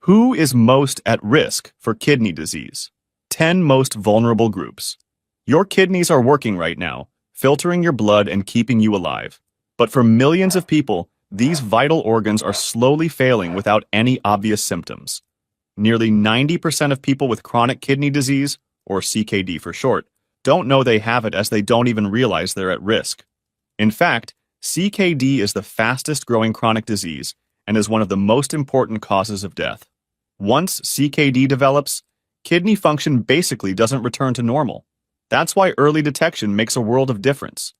Who is most at risk for kidney disease? 10 most vulnerable groups. Your kidneys are working right now, filtering your blood and keeping you alive. But for millions of people, these vital organs are slowly failing without any obvious symptoms. Nearly 90% of people with chronic kidney disease, or CKD for short, don't know they have it as they don't even realize they're at risk. In fact, CKD is the fastest growing chronic disease and is one of the most important causes of death. Once CKD develops, kidney function basically doesn't return to normal. That's why early detection makes a world of difference.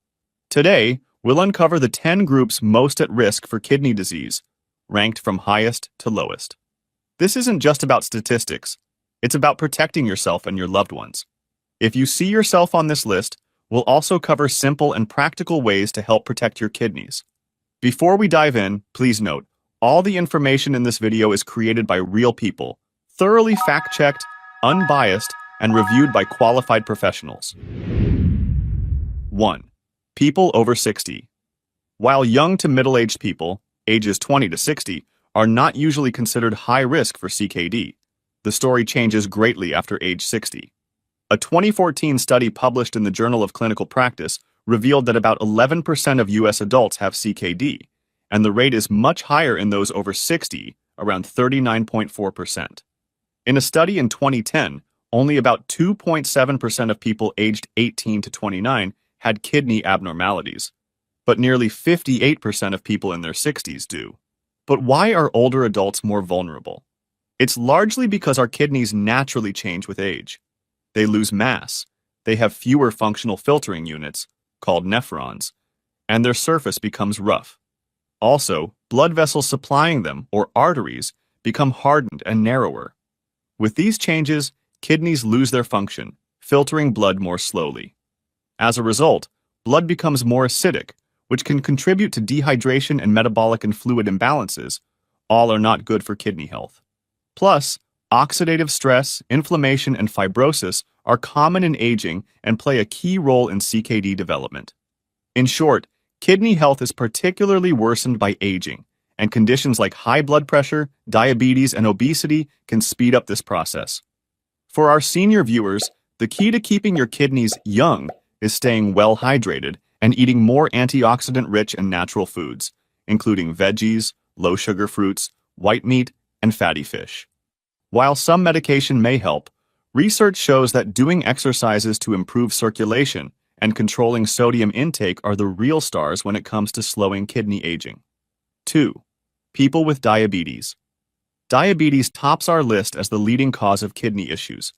Today, we'll uncover the 10 groups most at risk for kidney disease, ranked from highest to lowest. This isn't just about statistics, it's about protecting yourself and your loved ones. If you see yourself on this list, we'll also cover simple and practical ways to help protect your kidneys. Before we dive in, please note, all the information in this video is created by real people, thoroughly fact-checked, unbiased, and reviewed by qualified professionals. 1. People over 60. While young to middle-aged people, ages 20 to 60, are not usually considered high risk for CKD, the story changes greatly after age 60. A 2014 study published in the Journal of Clinical Practice revealed that about 11% of U.S. adults have CKD, and the rate is much higher in those over 60, around 39.4%. In a study in 2010, only about 2.7% of people aged 18 to 29 had kidney abnormalities, but nearly 58% of people in their 60s do. But why are older adults more vulnerable? It's largely because our kidneys naturally change with age. They lose mass, they have fewer functional filtering units, called nephrons, and their surface becomes rough. Also, blood vessels supplying them, or arteries, become hardened and narrower. With these changes, kidneys lose their function, filtering blood more slowly. As a result, blood becomes more acidic, which can contribute to dehydration and metabolic and fluid imbalances. All are not good for kidney health. Plus, oxidative stress, inflammation, and fibrosis are common in aging and play a key role in CKD development. In short, kidney health is particularly worsened by aging, and conditions like high blood pressure, diabetes, and obesity can speed up this process. For our senior viewers, the key to keeping your kidneys young is staying well hydrated and eating more antioxidant-rich and natural foods, including veggies, low-sugar fruits, white meat, and fatty fish. While some medication may help, research shows that doing exercises to improve circulation and controlling sodium intake are the real stars when it comes to slowing kidney aging. 2. People with diabetes. Diabetes tops our list as the leading cause of kidney issues.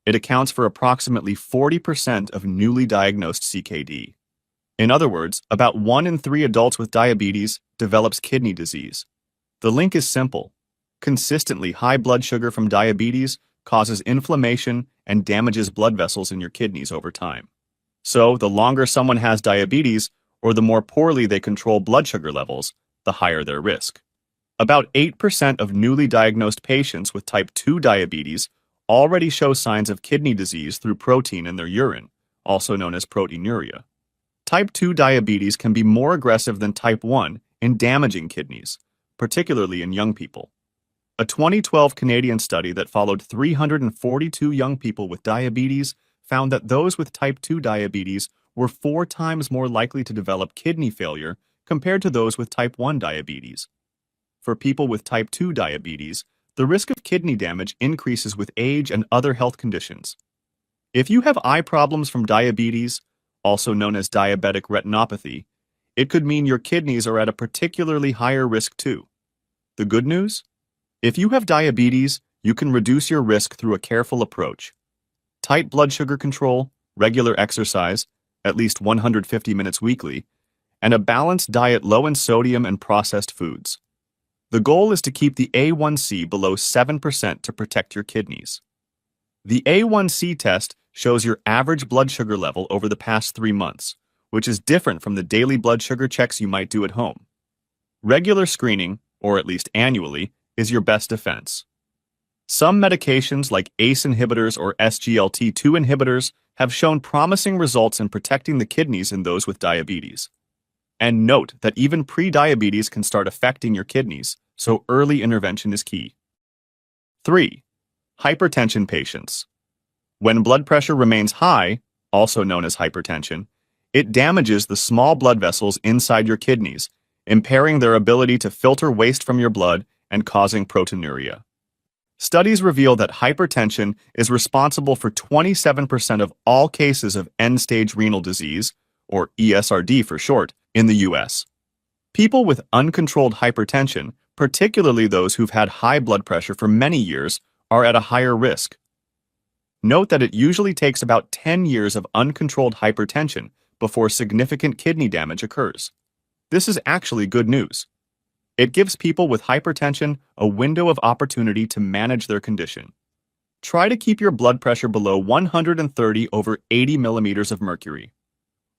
It accounts for approximately 40% of newly diagnosed CKD. In other words, about 1 in 3 adults with diabetes develops kidney disease. The link is simple. Consistently high blood sugar from diabetes causes inflammation and damages blood vessels in your kidneys over time. So, the longer someone has diabetes, or the more poorly they control blood sugar levels, the higher their risk. About 8% of newly diagnosed patients with type 2 diabetes already show signs of kidney disease through protein in their urine, also known as proteinuria. Type 2 diabetes can be more aggressive than type 1 in damaging kidneys, particularly in young people. A 2012 Canadian study that followed 342 young people with diabetes found that those with type 2 diabetes were 4 times more likely to develop kidney failure compared to those with type 1 diabetes. For people with type 2 diabetes, the risk of kidney damage increases with age and other health conditions. If you have eye problems from diabetes, also known as diabetic retinopathy, it could mean your kidneys are at a particularly higher risk too. The good news? If you have diabetes, you can reduce your risk through a careful approach. Tight blood sugar control, regular exercise, at least 150 minutes weekly, and a balanced diet low in sodium and processed foods. The goal is to keep the A1C below 7% to protect your kidneys. The A1C test shows your average blood sugar level over the past 3 months, which is different from the daily blood sugar checks you might do at home. Regular screening, or at least annually, is your best defense. Some medications like ACE inhibitors or SGLT2 inhibitors have shown promising results in protecting the kidneys in those with diabetes. And note that even pre-diabetes can start affecting your kidneys, so early intervention is key. 3. Hypertension patients. When blood pressure remains high, also known as hypertension, it damages the small blood vessels inside your kidneys, impairing their ability to filter waste from your blood and causing proteinuria. Studies reveal that hypertension is responsible for 27% of all cases of end-stage renal disease, or ESRD for short, in the U.S. People with uncontrolled hypertension, particularly those who've had high blood pressure for many years, are at a higher risk. Note that it usually takes about 10 years of uncontrolled hypertension before significant kidney damage occurs. This is actually good news. It gives people with hypertension a window of opportunity to manage their condition. Try to keep your blood pressure below 130/80 millimeters of mercury.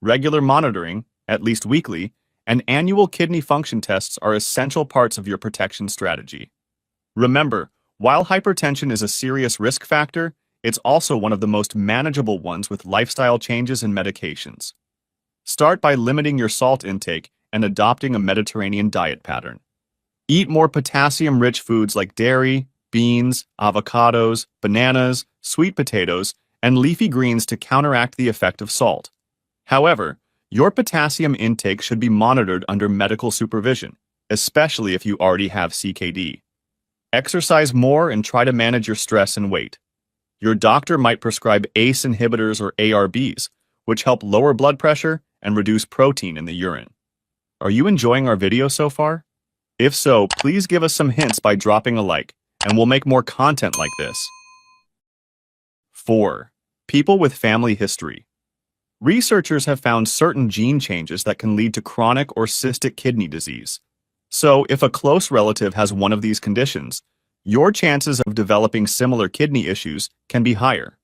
Regular monitoring, at least weekly, and annual kidney function tests are essential parts of your protection strategy. Remember, while hypertension is a serious risk factor, it's also one of the most manageable ones with lifestyle changes and medications. Start by limiting your salt intake and adopting a Mediterranean diet pattern. Eat more potassium-rich foods like dairy, beans, avocados, bananas, sweet potatoes, and leafy greens to counteract the effect of salt. However, your potassium intake should be monitored under medical supervision, especially if you already have CKD. Exercise more and try to manage your stress and weight. Your doctor might prescribe ACE inhibitors or ARBs, which help lower blood pressure and reduce protein in the urine. Are you enjoying our video so far? If so, please give us some hints by dropping a like, and we'll make more content like this. 4. People with family history. Researchers have found certain gene changes that can lead to chronic or cystic kidney disease. So, if a close relative has one of these conditions, your chances of developing similar kidney issues can be higher.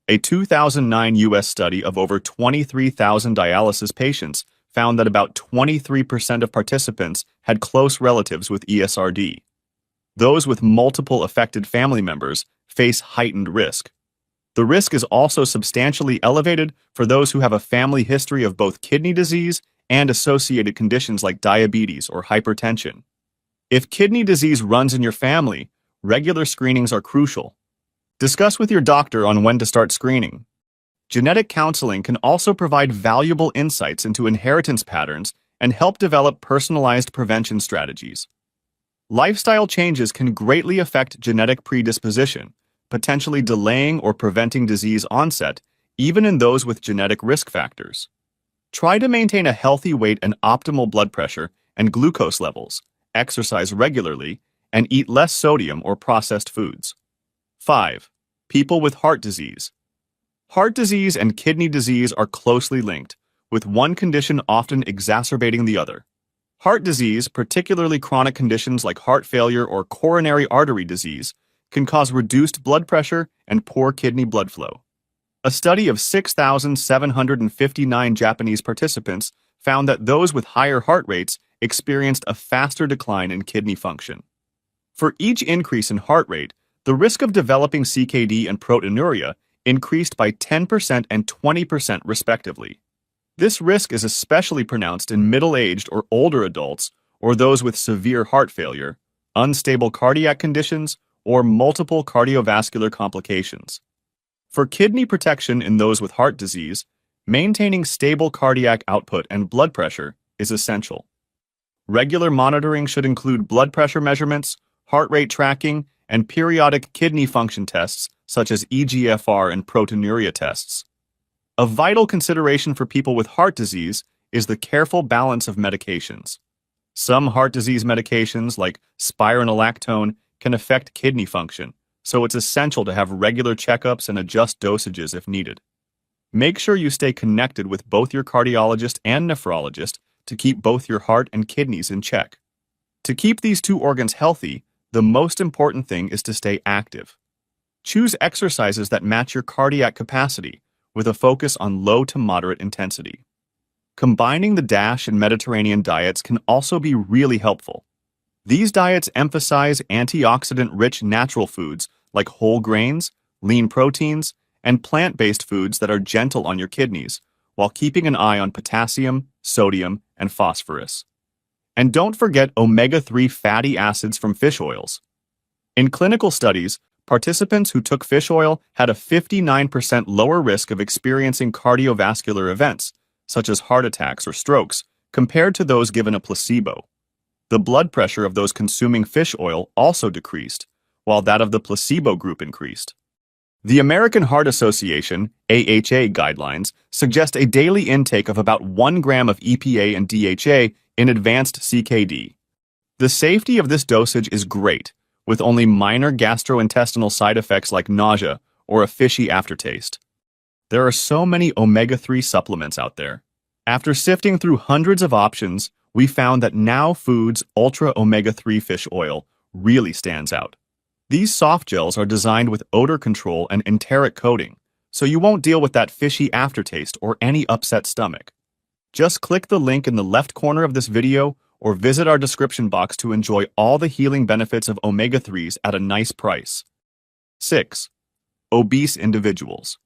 A 2009 U.S. study of over 23,000 dialysis patients found that about 23% of participants had close relatives with ESRD. Those with multiple affected family members face heightened risk. The risk is also substantially elevated for those who have a family history of both kidney disease and associated conditions like diabetes or hypertension. If kidney disease runs in your family, regular screenings are crucial. Discuss with your doctor on when to start screening. Genetic counseling can also provide valuable insights into inheritance patterns and help develop personalized prevention strategies. Lifestyle changes can greatly affect genetic predisposition, potentially delaying or preventing disease onset, even in those with genetic risk factors. Try to maintain a healthy weight and optimal blood pressure and glucose levels, exercise regularly, and eat less sodium or processed foods. 5. People with heart disease. Heart disease and kidney disease are closely linked, with one condition often exacerbating the other. Heart disease, particularly chronic conditions like heart failure or coronary artery disease, can cause reduced blood pressure and poor kidney blood flow. A study of 6,759 Japanese participants found that those with higher heart rates experienced a faster decline in kidney function. For each increase in heart rate, the risk of developing CKD and proteinuria increased by 10% and 20% respectively. This risk is especially pronounced in middle-aged or older adults or those with severe heart failure, unstable cardiac conditions, or multiple cardiovascular complications. For kidney protection in those with heart disease, maintaining stable cardiac output and blood pressure is essential. Regular monitoring should include blood pressure measurements, heart rate tracking, and periodic kidney function tests such as eGFR and proteinuria tests. A vital consideration for people with heart disease is the careful balance of medications. Some heart disease medications, like spironolactone, can affect kidney function, so it's essential to have regular checkups and adjust dosages if needed. Make sure you stay connected with both your cardiologist and nephrologist to keep both your heart and kidneys in check. To keep these two organs healthy, the most important thing is to stay active. Choose exercises that match your cardiac capacity, with a focus on low to moderate intensity. Combining the DASH and Mediterranean diets can also be really helpful. These diets emphasize antioxidant-rich natural foods like whole grains, lean proteins, and plant-based foods that are gentle on your kidneys, while keeping an eye on potassium, sodium, and phosphorus. And don't forget omega-3 fatty acids from fish oils. In clinical studies, participants who took fish oil had a 59% lower risk of experiencing cardiovascular events, such as heart attacks or strokes, compared to those given a placebo. The blood pressure of those consuming fish oil also decreased, while that of the placebo group increased. The American Heart Association (AHA) guidelines suggest a daily intake of about 1 gram of EPA and DHA in advanced CKD. The safety of this dosage is great, with only minor gastrointestinal side effects like nausea or a fishy aftertaste. There are so many omega-3 supplements out there. After sifting through hundreds of options, we found that Now Foods Ultra Omega-3 Fish Oil really stands out. These soft gels are designed with odor control and enteric coating, so you won't deal with that fishy aftertaste or any upset stomach. Just click the link in the left corner of this video or visit our description box to enjoy all the healing benefits of omega-3s at a nice price. 6. Obese individuals.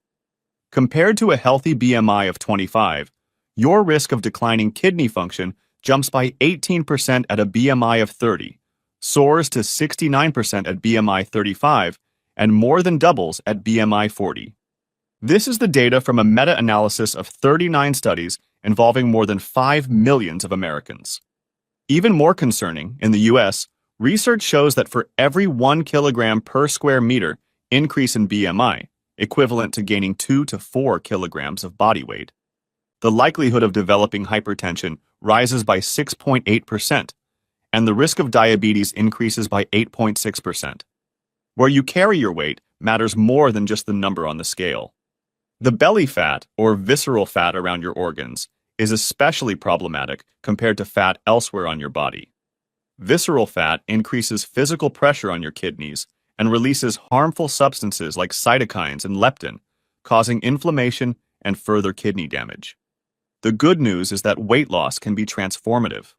Compared to a healthy BMI of 25, your risk of declining kidney function jumps by 18% at a BMI of 30, soars to 69% at BMI 35, and more than doubles at BMI 40. This is the data from a meta-analysis of 39 studies involving more than 5 million Americans. Even more concerning, in the US, research shows that for every 1 kilogram per square meter increase in BMI, equivalent to gaining 2 to 4 kilograms of body weight, the likelihood of developing hypertension rises by 6.8%, and the risk of diabetes increases by 8.6%. Where you carry your weight matters more than just the number on the scale. The belly fat, or visceral fat around your organs, is especially problematic compared to fat elsewhere on your body. Visceral fat increases physical pressure on your kidneys and releases harmful substances like cytokines and leptin, causing inflammation and further kidney damage. The good news is that weight loss can be transformative.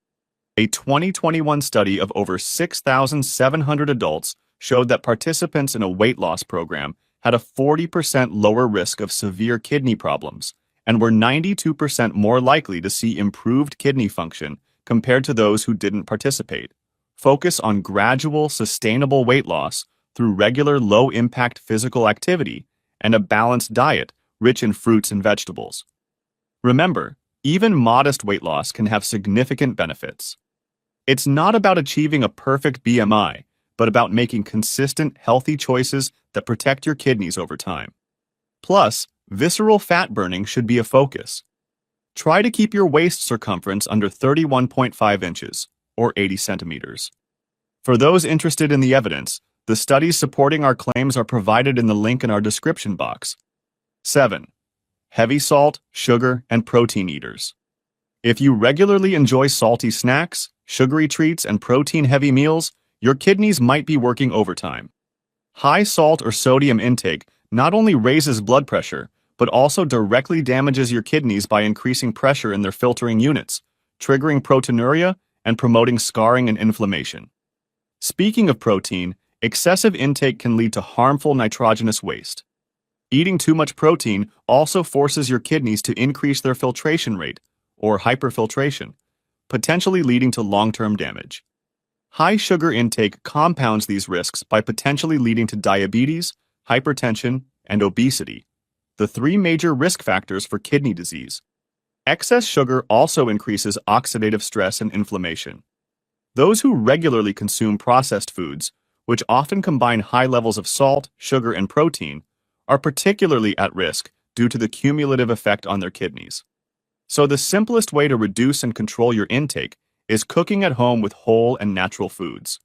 A 2021 study of over 6,700 adults showed that participants in a weight loss program had a 40% lower risk of severe kidney problems and were 92% more likely to see improved kidney function compared to those who didn't participate. Focus on gradual, sustainable weight loss through regular low-impact physical activity and a balanced diet rich in fruits and vegetables. Remember, even modest weight loss can have significant benefits. It's not about achieving a perfect BMI, but about making consistent, healthy choices that protect your kidneys over time. Plus, visceral fat burning should be a focus. Try to keep your waist circumference under 31.5 inches, or 80 centimeters. For those interested in the evidence, the studies supporting our claims are provided in the link in our description box. 7. Heavy salt, sugar, and protein eaters. If you regularly enjoy salty snacks, sugary treats, and protein-heavy meals, your kidneys might be working overtime. High salt or sodium intake not only raises blood pressure, but also directly damages your kidneys by increasing pressure in their filtering units, triggering proteinuria and promoting scarring and inflammation. Speaking of protein, excessive intake can lead to harmful nitrogenous waste. Eating too much protein also forces your kidneys to increase their filtration rate, or hyperfiltration, potentially leading to long-term damage. High sugar intake compounds these risks by potentially leading to diabetes, hypertension, and obesity, the 3 major risk factors for kidney disease. Excess sugar also increases oxidative stress and inflammation. Those who regularly consume processed foods, which often combine high levels of salt, sugar, and protein, are particularly at risk due to the cumulative effect on their kidneys. So the simplest way to reduce and control your intake is cooking at home with whole and natural foods.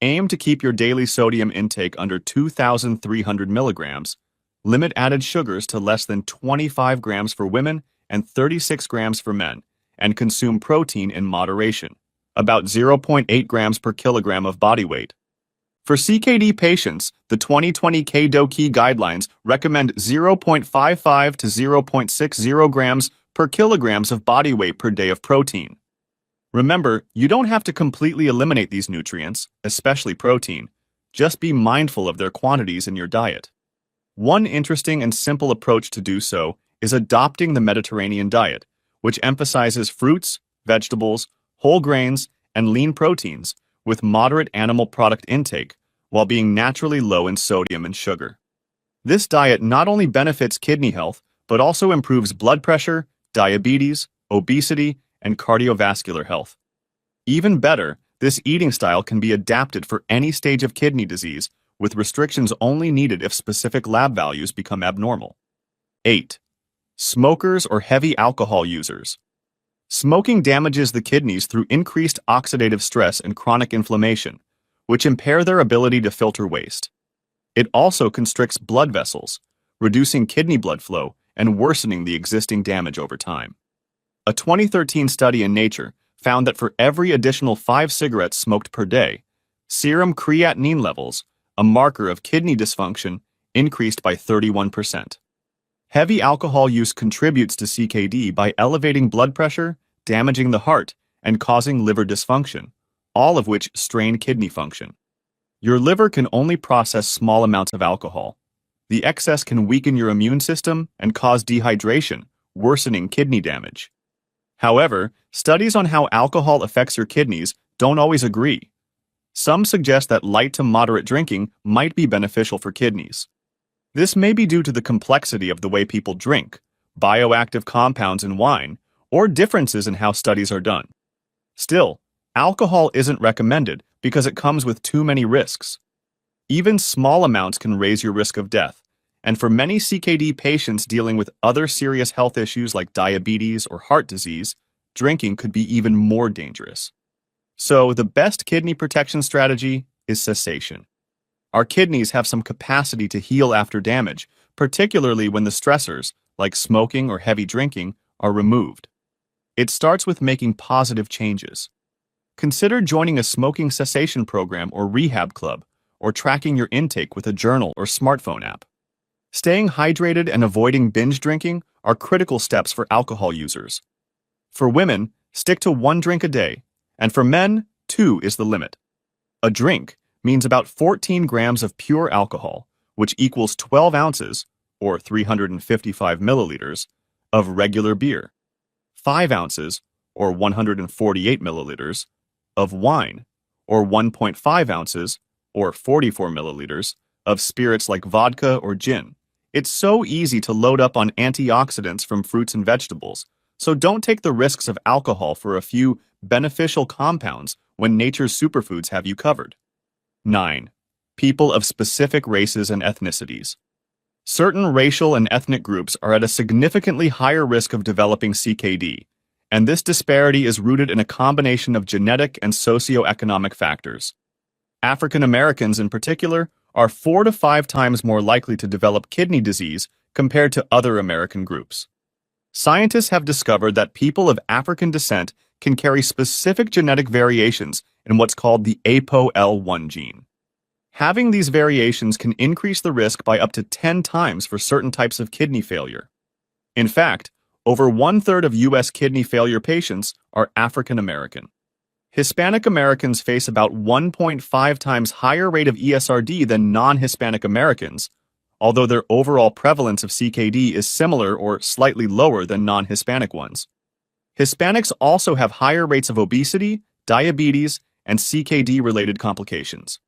Aim to keep your daily sodium intake under 2,300 milligrams, limit added sugars to less than 25 grams for women and 36 grams for men, and consume protein in moderation, about 0.8 grams per kilogram of body weight. For CKD patients, the 2020 KDOQI guidelines recommend 0.55 to 0.60 grams per kilograms of body weight per day of protein. Remember, you don't have to completely eliminate these nutrients, especially protein. Just be mindful of their quantities in your diet. One interesting and simple approach to do so is adopting the Mediterranean diet, which emphasizes fruits, vegetables, whole grains, and lean proteins, with moderate animal product intake, while being naturally low in sodium and sugar. This diet not only benefits kidney health, but also improves blood pressure, diabetes, obesity, and cardiovascular health. Even better, this eating style can be adapted for any stage of kidney disease, with restrictions only needed if specific lab values become abnormal. 8. Smokers or heavy alcohol users. Smoking damages the kidneys through increased oxidative stress and chronic inflammation, which impair their ability to filter waste. It also constricts blood vessels, reducing kidney blood flow and worsening the existing damage over time. A 2013 study in Nature found that for every additional 5 cigarettes smoked per day, serum creatinine levels, a marker of kidney dysfunction, increased by 31%. Heavy alcohol use contributes to CKD by elevating blood pressure, damaging the heart, and causing liver dysfunction, all of which strain kidney function. Your liver can only process small amounts of alcohol. The excess can weaken your immune system and cause dehydration, worsening kidney damage. However, studies on how alcohol affects your kidneys don't always agree. Some suggest that light to moderate drinking might be beneficial for kidneys. This may be due to the complexity of the way people drink, bioactive compounds in wine, or differences in how studies are done. Still, alcohol isn't recommended because it comes with too many risks. Even small amounts can raise your risk of death, and for many CKD patients dealing with other serious health issues like diabetes or heart disease, drinking could be even more dangerous. So, the best kidney protection strategy is cessation. Our kidneys have some capacity to heal after damage, particularly when the stressors, like smoking or heavy drinking, are removed. It starts with making positive changes. Consider joining a smoking cessation program or rehab club, or tracking your intake with a journal or smartphone app. Staying hydrated and avoiding binge drinking are critical steps for alcohol users. For women, stick to 1 drink a day, and for men, 2 is the limit. A drink means about 14 grams of pure alcohol, which equals 12 ounces, or 355 milliliters, of regular beer, 5 ounces, or 148 milliliters, of wine, or 1.5 ounces, or 44 milliliters, of spirits like vodka or gin. It's so easy to load up on antioxidants from fruits and vegetables, so don't take the risks of alcohol for a few beneficial compounds when nature's superfoods have you covered. 9. People of specific races and ethnicities. Certain racial and ethnic groups are at a significantly higher risk of developing CKD, and this disparity is rooted in a combination of genetic and socioeconomic factors. African Americans, in particular, are 4 to 5 times more likely to develop kidney disease compared to other American groups. Scientists have discovered that people of African descent can carry specific genetic variations in what's called the ApoL1 gene. Having these variations can increase the risk by up to 10 times for certain types of kidney failure. In fact, over 1/3 of U.S. kidney failure patients are African American. Hispanic Americans face about 1.5 times higher rate of ESRD than non-Hispanic Americans, although their overall prevalence of CKD is similar or slightly lower than non-Hispanic ones. Hispanics also have higher rates of obesity, diabetes, and CKD-related complications.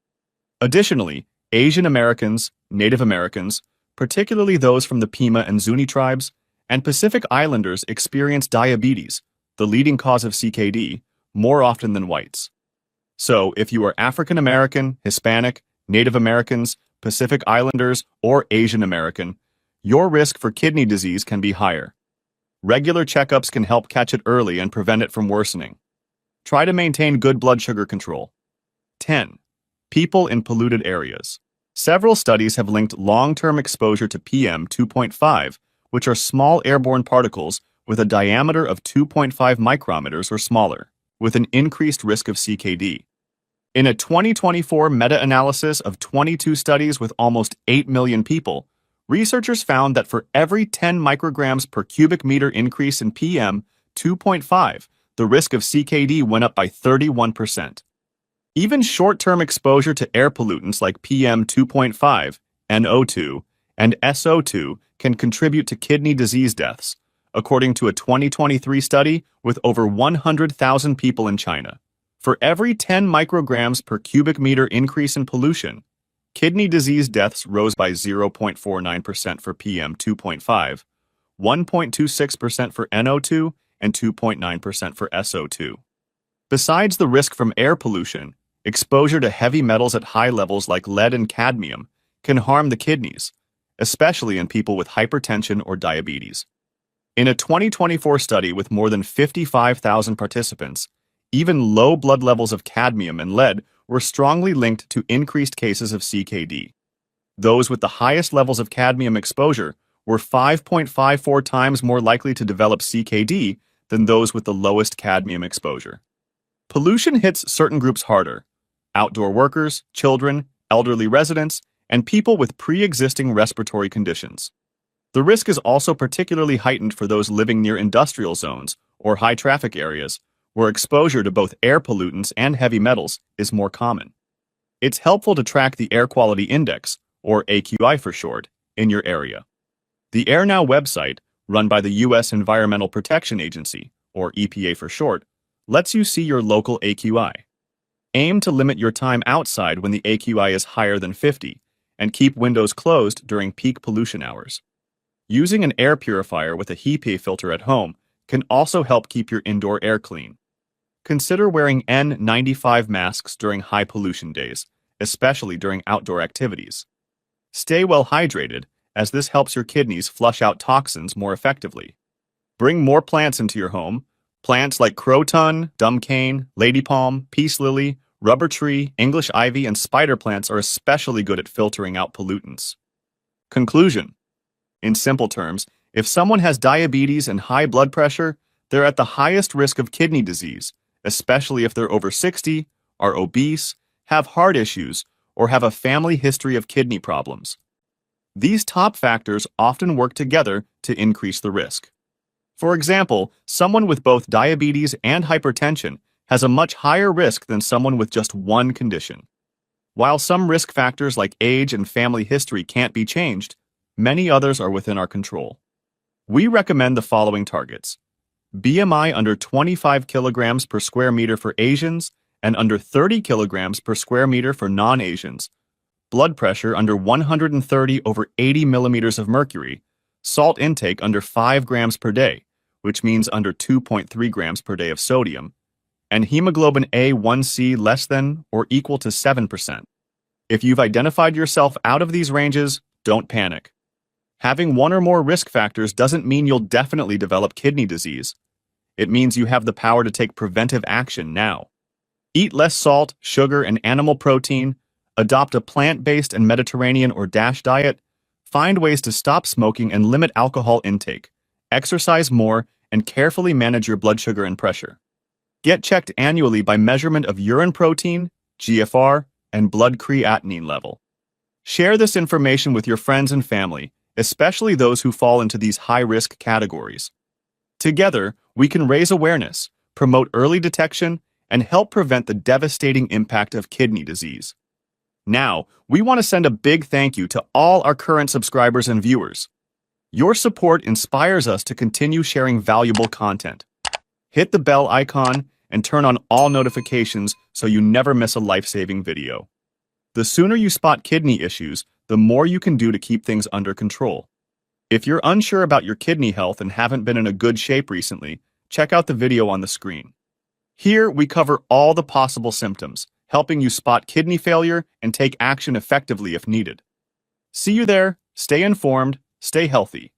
Additionally, Asian Americans, Native Americans, particularly those from the Pima and Zuni tribes, and Pacific Islanders experience diabetes, the leading cause of CKD, more often than whites. So, if you are African American, Hispanic, Native Americans, Pacific Islanders, or Asian American, your risk for kidney disease can be higher. Regular checkups can help catch it early and prevent it from worsening. Try to maintain good blood sugar control. 10. People in polluted areas. Several studies have linked long-term exposure to PM 2.5, which are small airborne particles with a diameter of 2.5 micrometers or smaller, with an increased risk of CKD. In a 2024 meta-analysis of 22 studies with almost 8 million people, researchers found that for every 10 micrograms per cubic meter increase in PM 2.5, the risk of CKD went up by 31%. Even short-term exposure to air pollutants like PM 2.5, NO2, and SO2 can contribute to kidney disease deaths, according to a 2023 study with over 100,000 people in China. For every 10 micrograms per cubic meter increase in pollution, Kidney disease deaths rose by 0.49% for PM2.5, 1.26% for NO2, and 2.9% for SO2. Besides the risk from air pollution, exposure to heavy metals at high levels like lead and cadmium can harm the kidneys, especially in people with hypertension or diabetes. In a 2024 study with more than 55,000 participants, even low blood levels of cadmium and lead were strongly linked to increased cases of CKD. Those with the highest levels of cadmium exposure were 5.54 times more likely to develop CKD than those with the lowest cadmium exposure. Pollution hits certain groups harder: outdoor workers, children, elderly residents, and people with pre-existing respiratory conditions. The risk is also particularly heightened for those living near industrial zones or high-traffic areas, where exposure to both air pollutants and heavy metals is more common. It's helpful to track the Air Quality Index, or AQI for short, in your area. The AirNow website, run by the U.S. Environmental Protection Agency, or EPA for short, lets you see your local AQI. Aim to limit your time outside when the AQI is higher than 50, and keep windows closed during peak pollution hours. Using an air purifier with a HEPA filter at home can also help keep your indoor air clean. Consider wearing N95 masks during high pollution days, especially during outdoor activities. Stay well hydrated, as this helps your kidneys flush out toxins more effectively. Bring more plants into your home. Plants like croton, dumb cane, lady palm, peace lily, rubber tree, English ivy, and spider plants are especially good at filtering out pollutants. Conclusion: in simple terms, if someone has diabetes and high blood pressure, they're at the highest risk of kidney disease, especially if they're over 60, are obese, have heart issues, or have a family history of kidney problems. These top factors often work together to increase the risk. For example, someone with both diabetes and hypertension has a much higher risk than someone with just one condition. While some risk factors like age and family history can't be changed, many others are within our control. We recommend the following targets: BMI under 25 kilograms per square meter for Asians and under 30 kilograms per square meter for non-Asians, blood pressure under 130 over 80 millimeters of mercury, salt intake under 5 grams per day, which means under 2.3 grams per day of sodium, and hemoglobin A1C less than or equal to 7%. If you've identified yourself out of these ranges, don't panic. Having one or more risk factors doesn't mean you'll definitely develop kidney disease. It means you have the power to take preventive action now. Eat less salt, sugar, and animal protein, adopt a plant-based and Mediterranean or DASH diet, find ways to stop smoking and limit alcohol intake, exercise more, and carefully manage your blood sugar and pressure. Get checked annually by measurement of urine protein, GFR, and blood creatinine level. Share this information with your friends and family, especially those who fall into these high-risk categories. Together, we can raise awareness, promote early detection, and help prevent the devastating impact of kidney disease. Now, we want to send a big thank you to all our current subscribers and viewers. Your support inspires us to continue sharing valuable content. Hit the bell icon and turn on all notifications so you never miss a life-saving video. The sooner you spot kidney issues, the more you can do to keep things under control. If you're unsure about your kidney health and haven't been in a good shape recently, check out the video on the screen. Here, we cover all the possible symptoms, helping you spot kidney failure and take action effectively if needed. See you there. Stay informed, stay healthy.